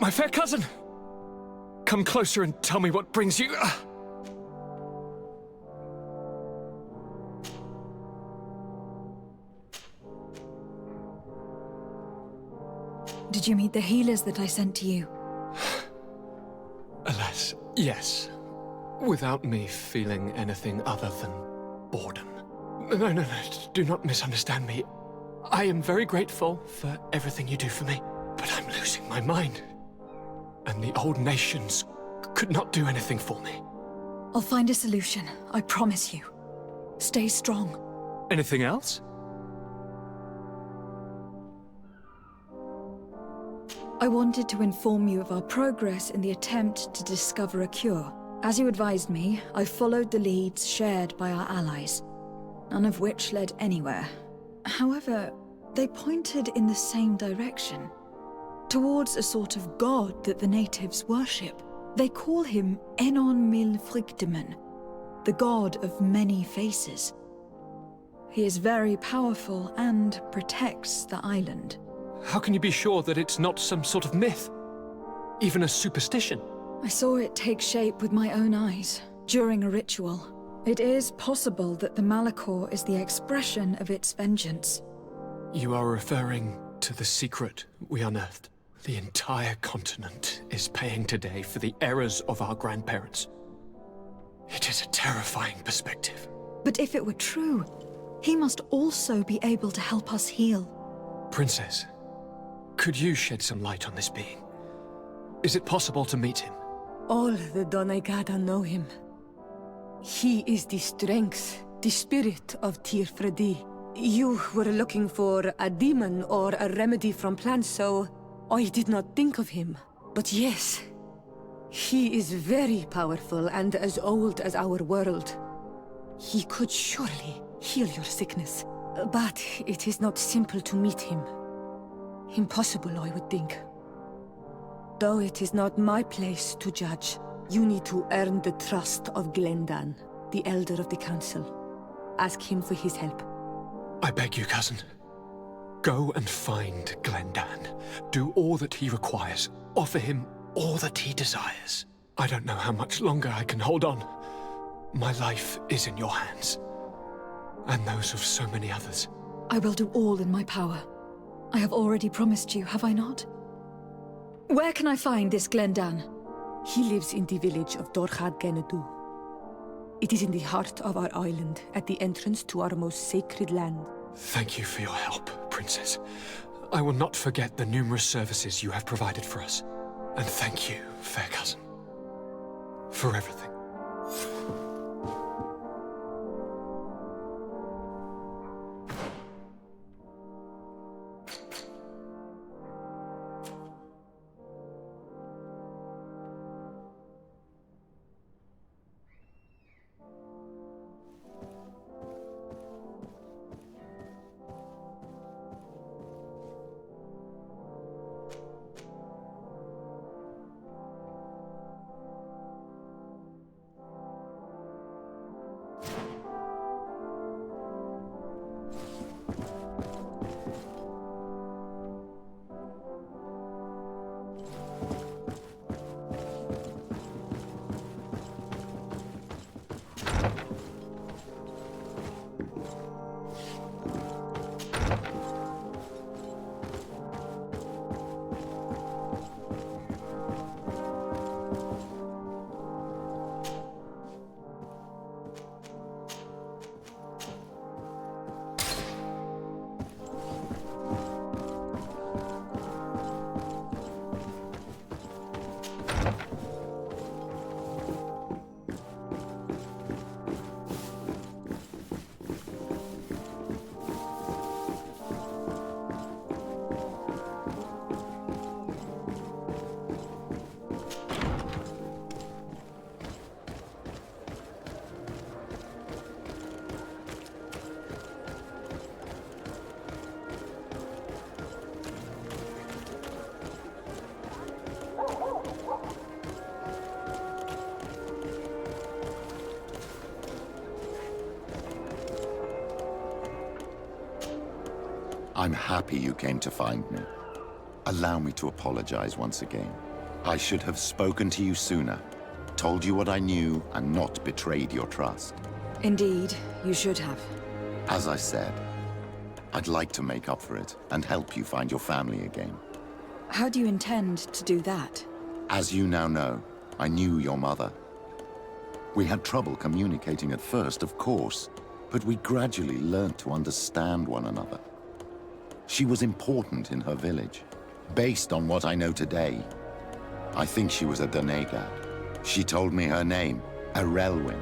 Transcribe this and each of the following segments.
My fair cousin! Come closer and tell me what brings you... Did you meet the healers that I sent to you? Alas, yes. Without me feeling anything other than boredom. No, do not misunderstand me. I am very grateful for everything you do for me, but I'm losing my mind. And the old nations could not do anything for me. I'll find a solution, I promise you. Stay strong. Anything else? I wanted to inform you of our progress in the attempt to discover a cure. As you advised me, I followed the leads shared by our allies, none of which led anywhere. However, they pointed in the same direction, towards a sort of god that the natives worship. They call him Enon Mil Frichtemen, the god of many faces. He is very powerful and protects the island. How can you be sure that it's not some sort of myth? Even a superstition? I saw it take shape with my own eyes, during a ritual. It is possible that the Malachor is the expression of its vengeance. You are referring to the secret we unearthed. The entire continent is paying today for the errors of our grandparents. It is a terrifying perspective. But if it were true, he must also be able to help us heal. Princess, could you shed some light on this being? Is it possible to meet him? All the Doneigada know him. He is the strength, the spirit of Tirfredi. You were looking for a demon or a remedy from plants, so I did not think of him. But yes, he is very powerful and as old as our world. He could surely heal your sickness. But it is not simple to meet him. Impossible, I would think. Though it is not my place to judge, you need to earn the trust of Glendan, the Elder of the Council. Ask him for his help. I beg you, cousin. Go and find Glendan. Do all that he requires. Offer him all that he desires. I don't know how much longer I can hold on. My life is in your hands. And those of so many others. I will do all in my power. I have already promised you, have I not? Where can I find this Glendan? He lives in the village of Dorchad Genadu. It is in the heart of our island, at the entrance to our most sacred land. Thank you for your help, Princess. I will not forget the numerous services you have provided for us. And thank you, fair cousin, for everything. I'm happy you came to find me. Allow me to apologize once again. I should have spoken to you sooner, told you what I knew, and not betrayed your trust. Indeed, you should have. As I said, I'd like to make up for it and help you find your family again. How do you intend to do that? As you now know, I knew your mother. We had trouble communicating at first, of course, but we gradually learned to understand one another. She was important in her village. Based on what I know today, I think she was a Donegad. She told me her name, Arelwin,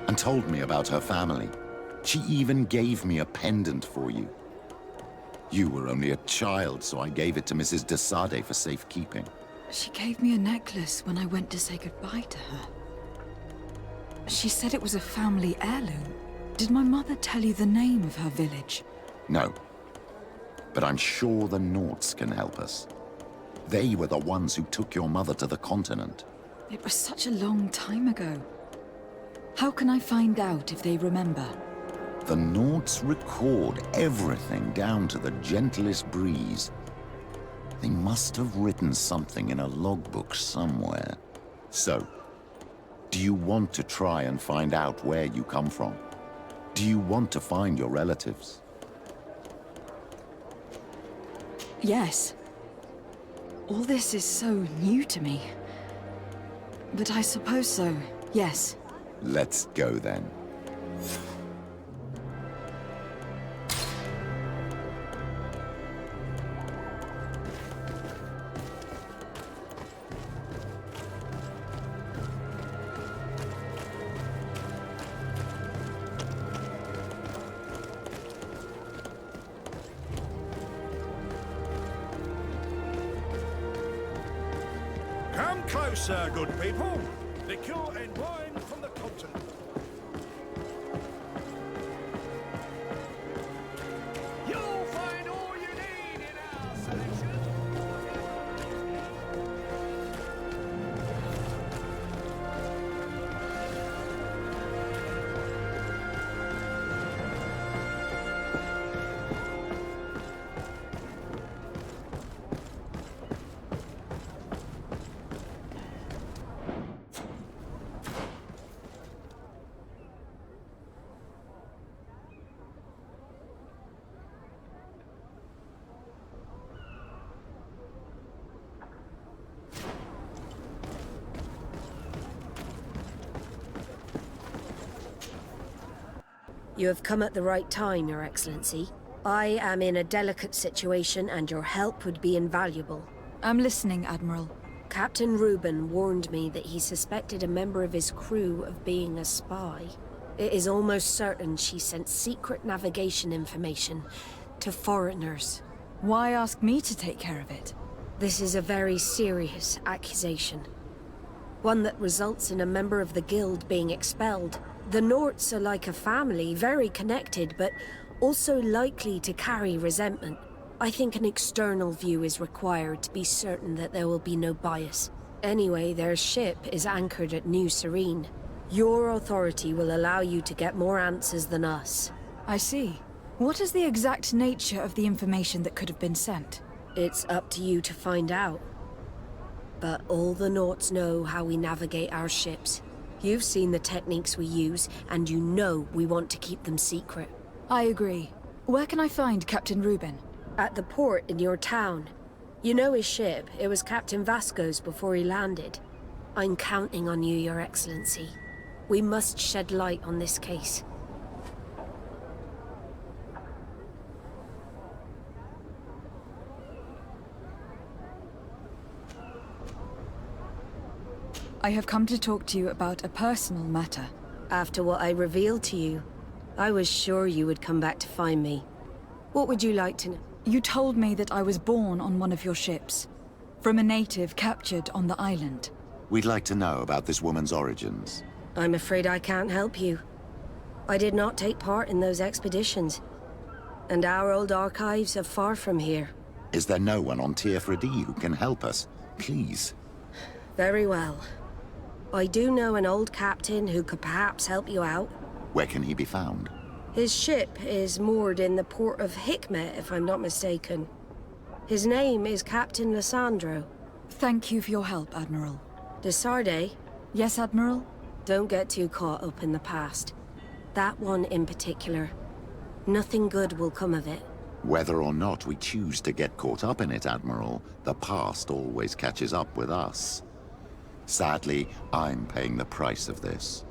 and told me about her family. She even gave me a pendant for you. You were only a child, so I gave it to Mrs. de Sade for safekeeping. She gave me a necklace when I went to say goodbye to her. She said it was a family heirloom. Did my mother tell you the name of her village? No. But I'm sure the Norts can help us. They were the ones who took your mother to the continent. It was such a long time ago. How can I find out if they remember? The Norts record everything down to the gentlest breeze. They must have written something in a logbook somewhere. So, do you want to try and find out where you come from? Do you want to find your relatives? Yes. All this is so new to me. But I suppose so, yes. Let's go then. Come closer, good people. Liquor and wine from the continent. You'll find all you need in our selection. You have come at the right time, Your Excellency. I am in a delicate situation and your help would be invaluable. I'm listening, Admiral. Captain Reuben warned me that he suspected a member of his crew of being a spy. It is almost certain she sent secret navigation information to foreigners. Why ask me to take care of it? This is a very serious accusation. One that results in a member of the guild being expelled. The Norts are like a family, very connected, but also likely to carry resentment. I think an external view is required to be certain that there will be no bias. Anyway, their ship is anchored at New Serene. Your authority will allow you to get more answers than us. I see. What is the exact nature of the information that could have been sent? It's up to you to find out. But all the Norts know how we navigate our ships. You've seen the techniques we use, and you know we want to keep them secret. I agree. Where can I find Captain Reuben? At the port in your town. You know his ship. It was Captain Vasco's before he landed. I'm counting on you, Your Excellency. We must shed light on this case. I have come to talk to you about a personal matter. After what I revealed to you, I was sure you would come back to find me. What would you like to know? You told me that I was born on one of your ships, from a native captured on the island. We'd like to know about this woman's origins. I'm afraid I can't help you. I did not take part in those expeditions, and our old archives are far from here. Is there no one on Tier 3D who can help us? Please. Very well. I do know an old captain who could perhaps help you out. Where can he be found? His ship is moored in the port of Hikmet, if I'm not mistaken. His name is Captain Lissandro. Thank you for your help, Admiral. De Sardet, Yes, Admiral? don't get too caught up in the past. That one in particular. Nothing good will come of it. Whether or not we choose to get caught up in it, Admiral, the past always catches up with us. Sadly, I'm paying the price of this.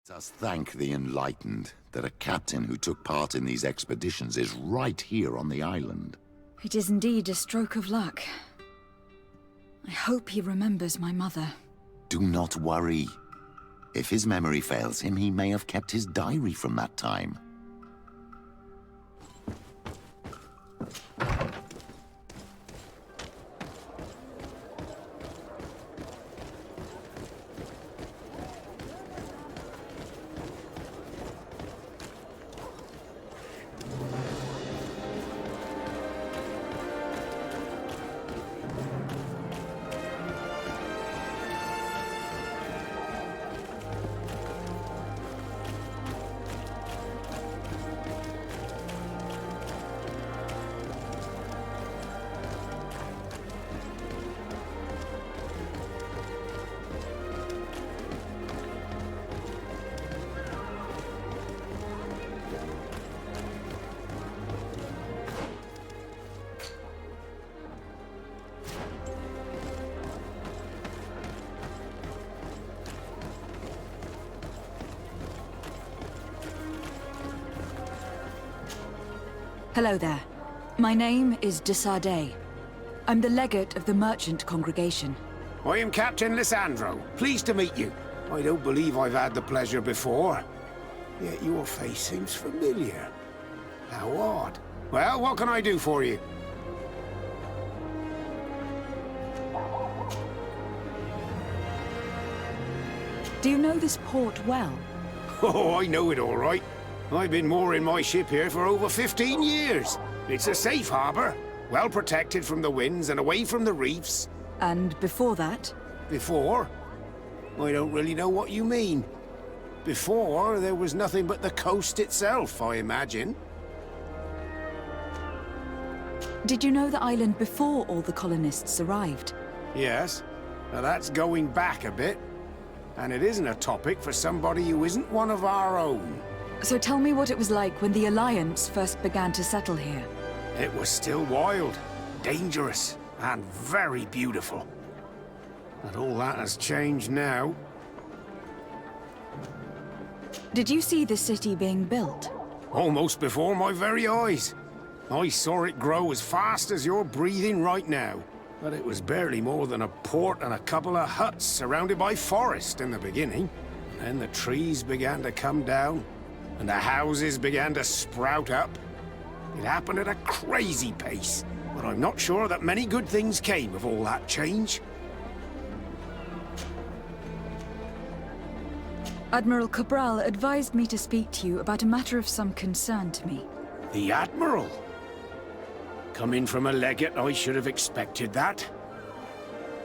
Let us thank the Enlightened that a captain who took part in these expeditions is right here on the island. It is indeed a stroke of luck. I hope he remembers my mother. Do not worry. If his memory fails him, he may have kept his diary from that time. Hello there. My name is de Sardet. I'm the legate of the merchant congregation. I am Captain Lissandro. Pleased to meet you. I don't believe I've had the pleasure before. Yet your face seems familiar. How odd. Well, what can I do for you? Do you know this port well? Oh, I know it all right. I've been mooring my ship here for over 15 years. It's a safe harbor, well protected from the winds and away from the reefs. And before that? Before? I don't really know what you mean. Before, there was nothing but the coast itself, I imagine. Did you know the island before all the colonists arrived? Yes. Now that's going back a bit. And it isn't a topic for somebody who isn't one of our own. So tell me what it was like when the Alliance first began to settle here. It was still wild, dangerous, and very beautiful. And all that has changed now. Did you see the city being built? Almost before my very eyes. I saw it grow as fast as you're breathing right now. But it was barely more than a port and a couple of huts surrounded by forest in the beginning. Then the trees began to come down, and the houses began to sprout up. It happened at a crazy pace, but I'm not sure that many good things came of all that change. Admiral Cabral advised me to speak to you about a matter of some concern to me. The Admiral? Coming from a legate, I should have expected that.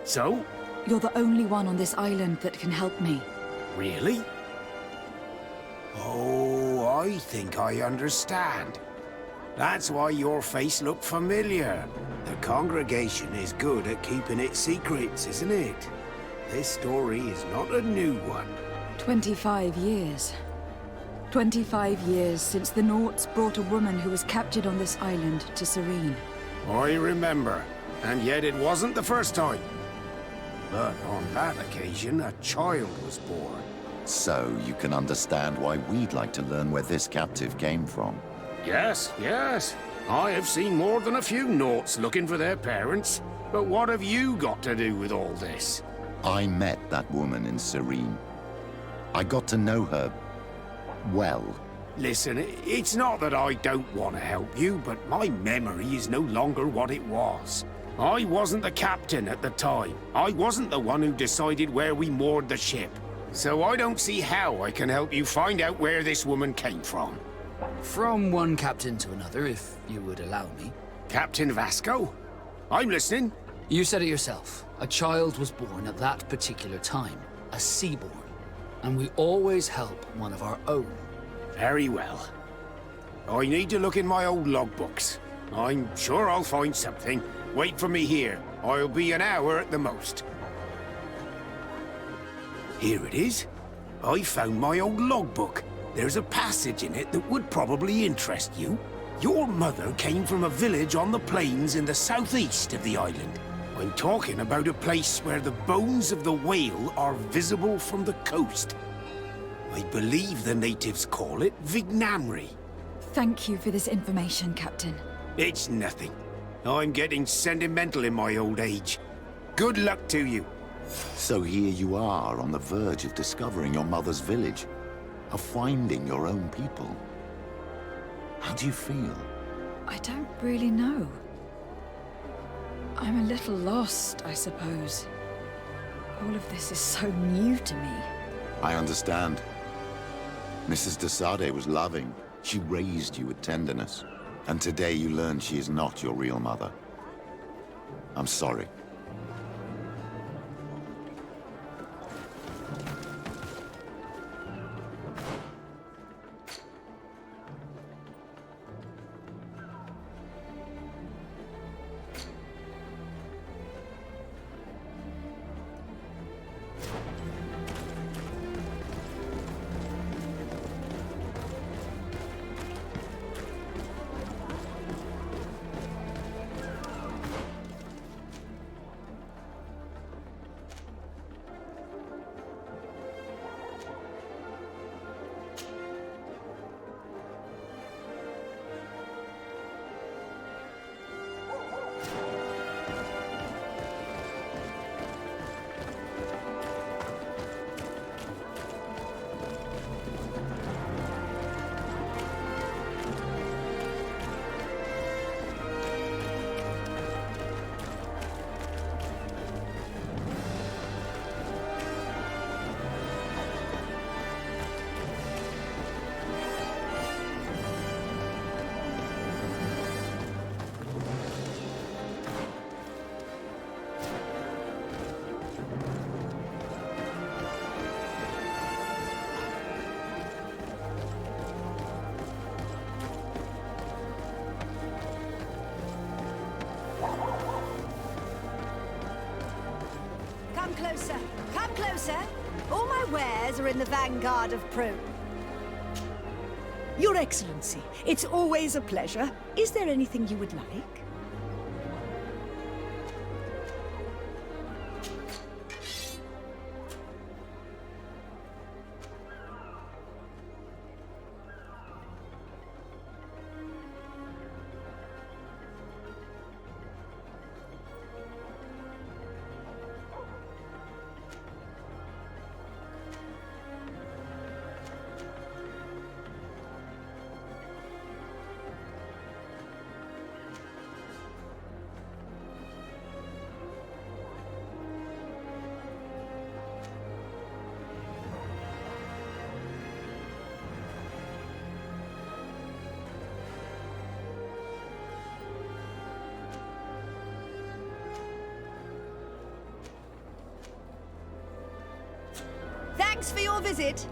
So? You're the only one on this island that can help me. Really? Oh, I think I understand. That's why your face looked familiar. The congregation is good at keeping its secrets, isn't it? This story is not a new one. 25 years. 25 years since the Nauts brought a woman who was captured on this island to Serene. I remember, and yet it wasn't the first time. But on that occasion, a child was born. So you can understand why we'd like to learn where this captive came from. Yes, yes. I have seen more than a few Nauts looking for their parents. But what have you got to do with all this? I met that woman in Serene. I got to know her well. Listen, it's not that I don't want to help you, but my memory is no longer what it was. I wasn't the captain at the time. I wasn't the one who decided where we moored the ship. So I don't see how I can help you find out where this woman came from. From one captain to another, if you would allow me. Captain Vasco? I'm listening. You said it yourself. A child was born at that particular time. A seaborn. And we always help one of our own. Very well. I need to look in my old logbooks. I'm sure I'll find something. Wait for me here. I'll be an hour at the most. Here it is. I found my old logbook. There's a passage in it that would probably interest you. Your mother came from a village on the plains in the southeast of the island. I'm talking about a place where the bones of the whale are visible from the coast. I believe the natives call it Vignamri. Thank you for this information, Captain. It's nothing. I'm getting sentimental in my old age. Good luck to you. So here you are on the verge of discovering your mother's village, of finding your own people. How do you feel? I don't really know. I'm a little lost, I suppose. All of this is so new to me. I understand. Mrs. de Sade was loving. She raised you with tenderness. And today you learn she is not your real mother. I'm sorry. Come closer. Come closer. All my wares are in the vanguard of Prune. Your Excellency, it's always a pleasure. Is there anything you would like? Thanks for your visit.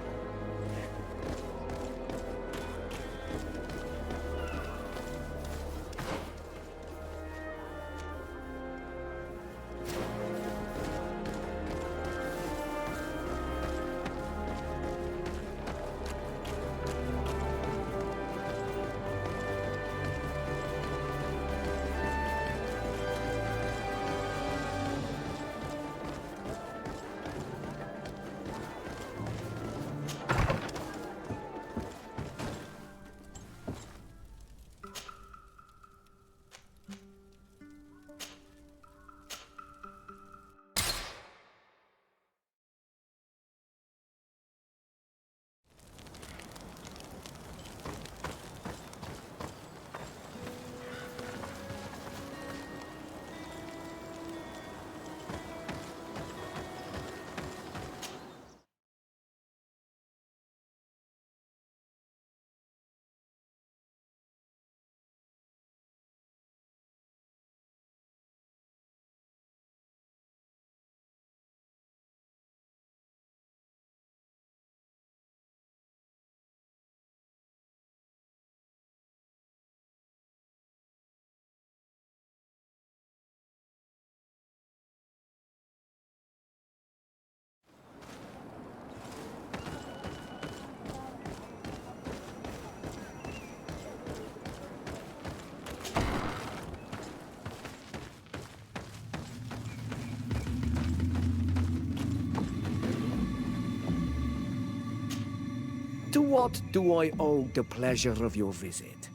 To what do I owe the pleasure of your visit?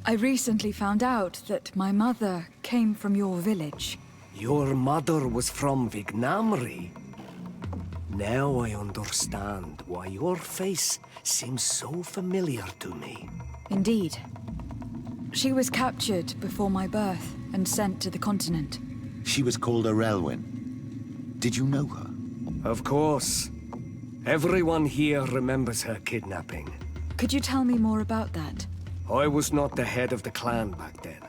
I recently found out that my mother came from your village. Your mother was from Vignamri. Now I understand why your face seems so familiar to me. Indeed. She was captured before my birth and sent to the continent. She was called Arelwyn. Did you know her? Of course. Everyone here remembers her kidnapping. Could you tell me more about that? I was not the head of the clan back then.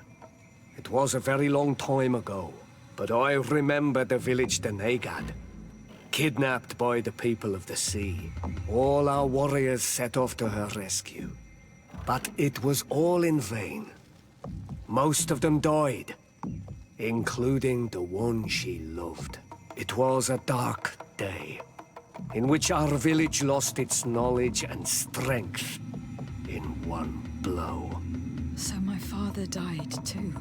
It was a very long time ago, but I remember the village Denegad. Kidnapped by the people of the sea. All our warriors set off to her rescue. But it was all in vain. Most of them died, including the one she loved. It was a dark day, in which our village lost its knowledge and strength in one blow. So my father died too.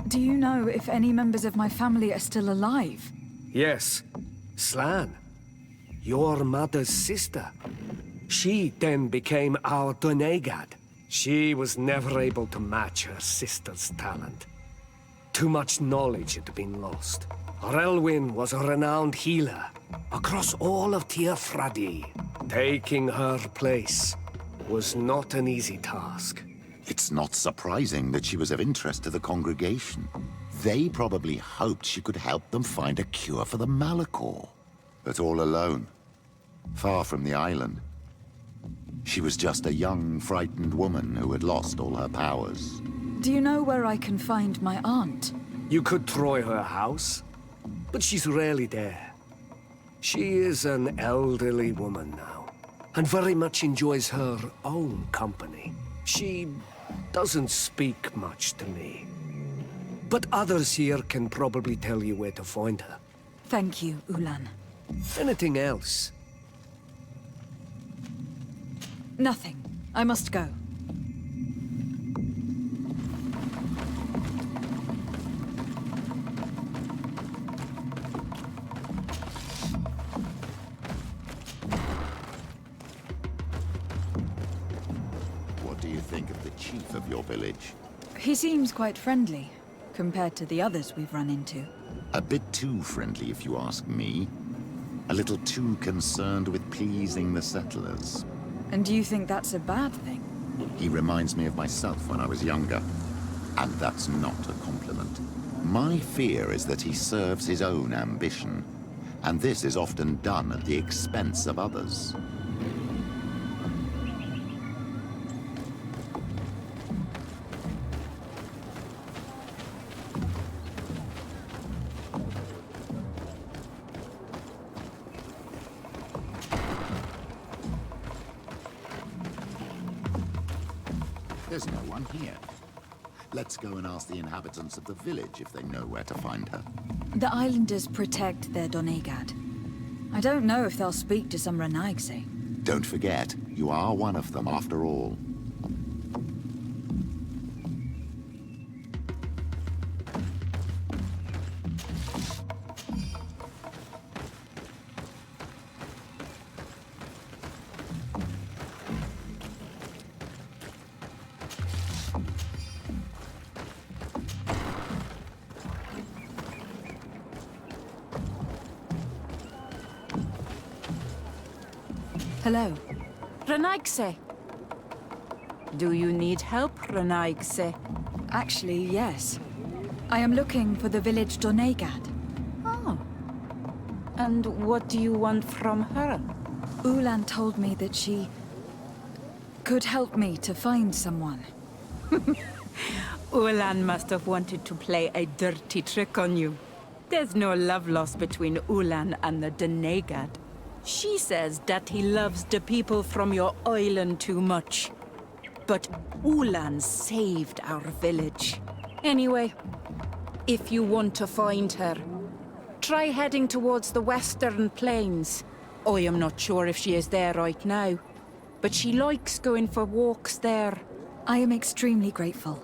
Do you know if any members of my family are still alive? Yes, Slan, your mother's sister. She then became our Donegad. She was never able to match her sister's talent. Too much knowledge had been lost. Arelwyn was a renowned healer across all of Tirfradi. Taking her place was not an easy task. It's not surprising that she was of interest to the congregation. They probably hoped she could help them find a cure for the Malachor. But all alone, far from the island. She was just a young, frightened woman who had lost all her powers. Do you know where I can find my aunt? You could try her house, but she's rarely there. She is an elderly woman now, and very much enjoys her own company. She doesn't speak much to me. But others here can probably tell you where to find her. Thank you, Ulan. Anything else? Nothing. I must go. What do you think of the chief of your village? He seems quite friendly, compared to the others we've run into. A bit too friendly, if you ask me. A little too concerned with pleasing the settlers. And do you think that's a bad thing? He reminds me of myself when I was younger. And that's not a compliment. My fear is that he serves his own ambition. And this is often done at the expense of others. There's no one here. Let's go and ask the inhabitants of the village if they know where to find her. The islanders protect their Donegad. I don't know if they'll speak to some Renaigse. Don't forget, you are one of them after all. Hello. Renaigse. Do you need help, Renaigse? Actually, yes. I am looking for the village Donegad. Oh. And what do you want from her? Ulan told me that she could help me to find someone. Ulan must have wanted to play a dirty trick on you. There's no love lost between Ulan and the Donegad. She says that he loves the people from your island too much. But Ulan saved our village. Anyway, if you want to find her, try heading towards the western plains. I am not sure if she is there right now, but she likes going for walks there. I am extremely grateful.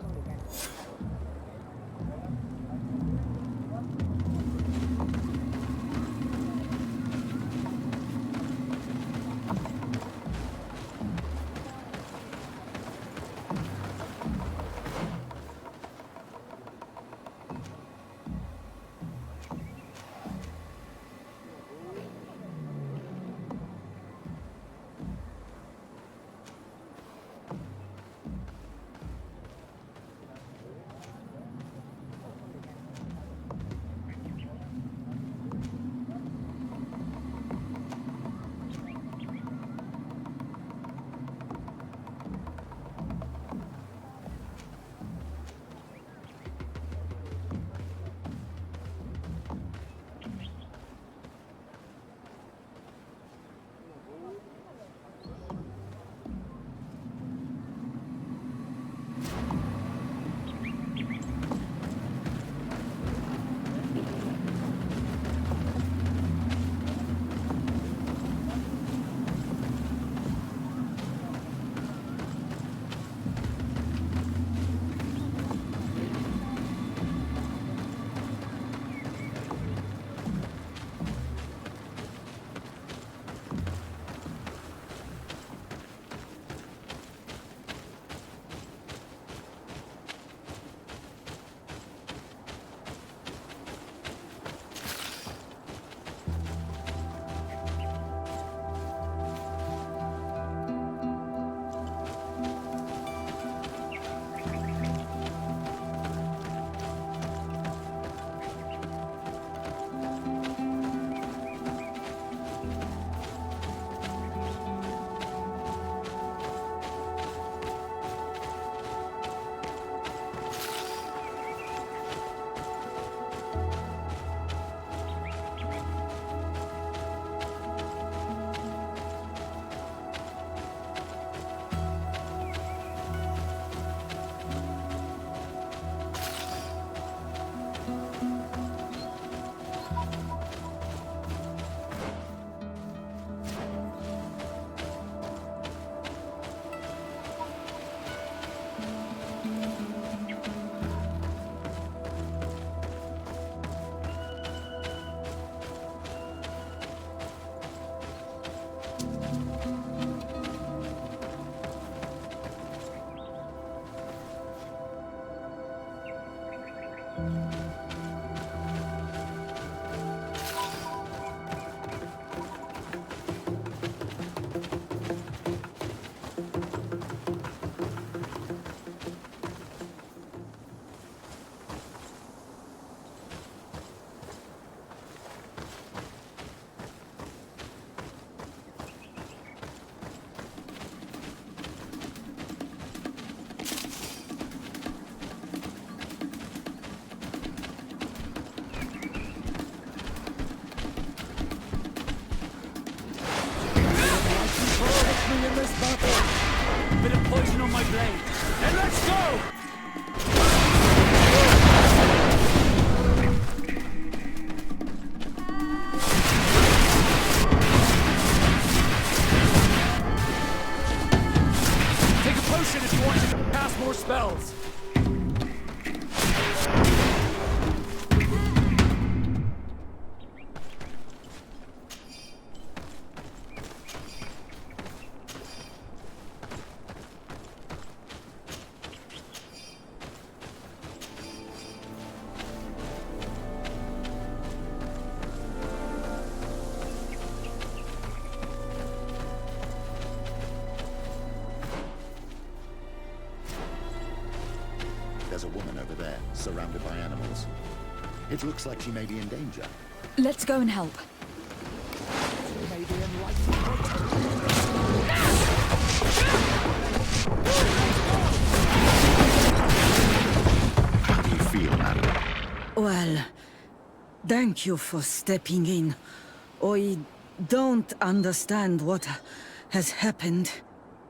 Bit of poison on my blade. Then let's There's a woman over there, surrounded by animals. It looks like she may be in danger. Let's go and help. How do you feel, madam? Well, thank you for stepping in. I don't understand what has happened.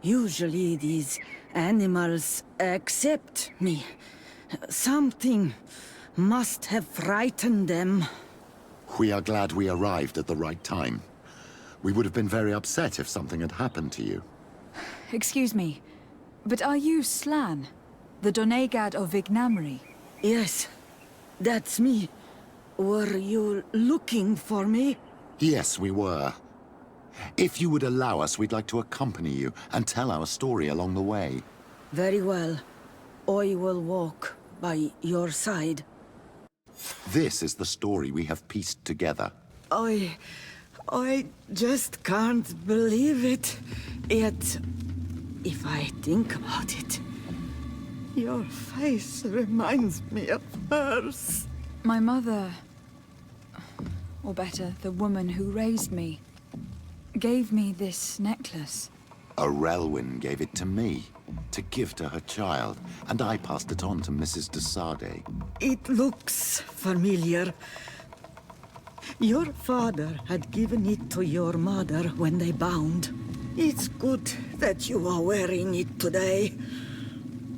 Usually these animals accept me. Something must have frightened them. We are glad we arrived at the right time. We would have been very upset if something had happened to you. Excuse me, but are you Slan, the Donegad of Vignamri? Yes, that's me. Were you looking for me? Yes, we were. If you would allow us, we'd like to accompany you and tell our story along the way. Very well. I will walk by your side. This is the story we have pieced together. I just can't believe it. Yet, if I think about it, your face reminds me of hers. My mother, or better, the woman who raised me, gave me this necklace. A Relwyn gave it to me, to give to her child, and I passed it on to Mrs. de Sade. It looks familiar. Your father had given it to your mother when they bound. It's good that you are wearing it today.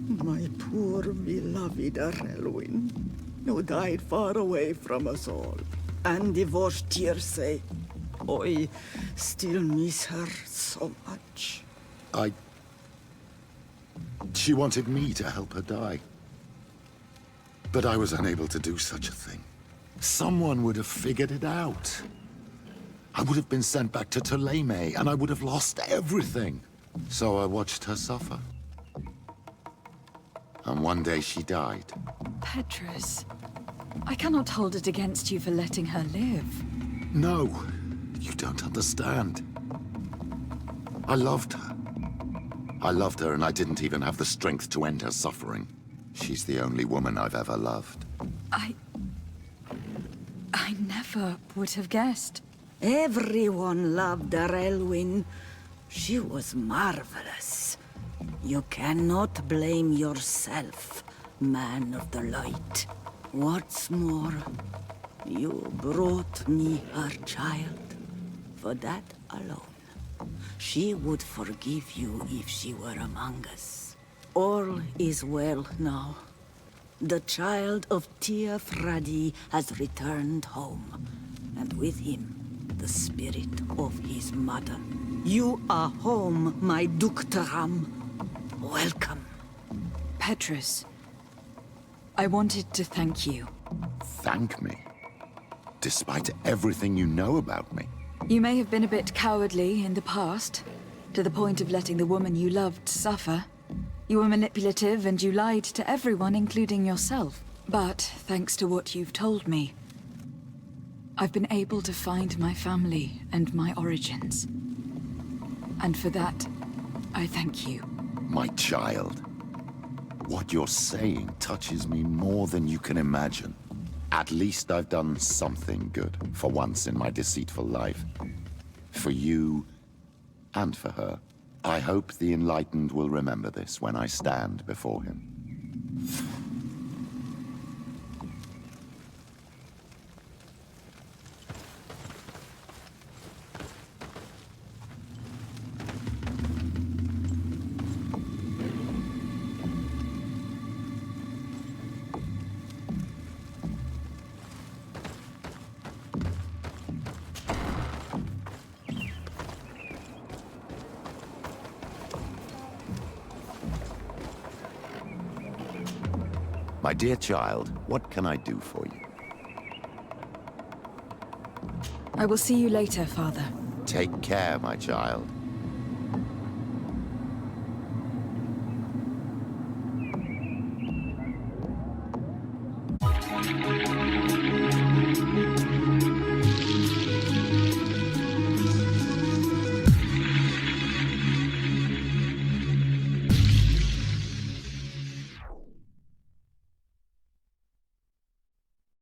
My poor beloved Relwyn, who died far away from us all, and divorced Tiersey. I still miss her so much. She wanted me to help her die. But I was unable to do such a thing. Someone would have figured it out. I would have been sent back to Ptolemy, and I would have lost everything. So I watched her suffer. And one day she died. Petrus, I cannot hold it against you for letting her live. No, you don't understand. I loved her. I loved her, and I didn't even have the strength to end her suffering. She's the only woman I've ever loved. I never would have guessed. Everyone loved Relwyn. She was marvelous. You cannot blame yourself, man of the light. What's more, you brought me her child. For that alone, she would forgive you if she were among us. All is well now. The child of Tia Fradi has returned home, and with him, the spirit of his mother. You are home, my Duktaram. Welcome. Petrus, I wanted to thank you. Thank me? Despite everything you know about me? You may have been a bit cowardly in the past, to the point of letting the woman you loved suffer. You were manipulative and you lied to everyone, including yourself. But thanks to what you've told me, I've been able to find my family and my origins. And for that, I thank you. My child. What you're saying touches me more than you can imagine. At least I've done something good, for once in my deceitful life. For you, and for her. I hope the Enlightened will remember this when I stand before him. My dear child, what can I do for you? I will see you later, Father. Take care, my child.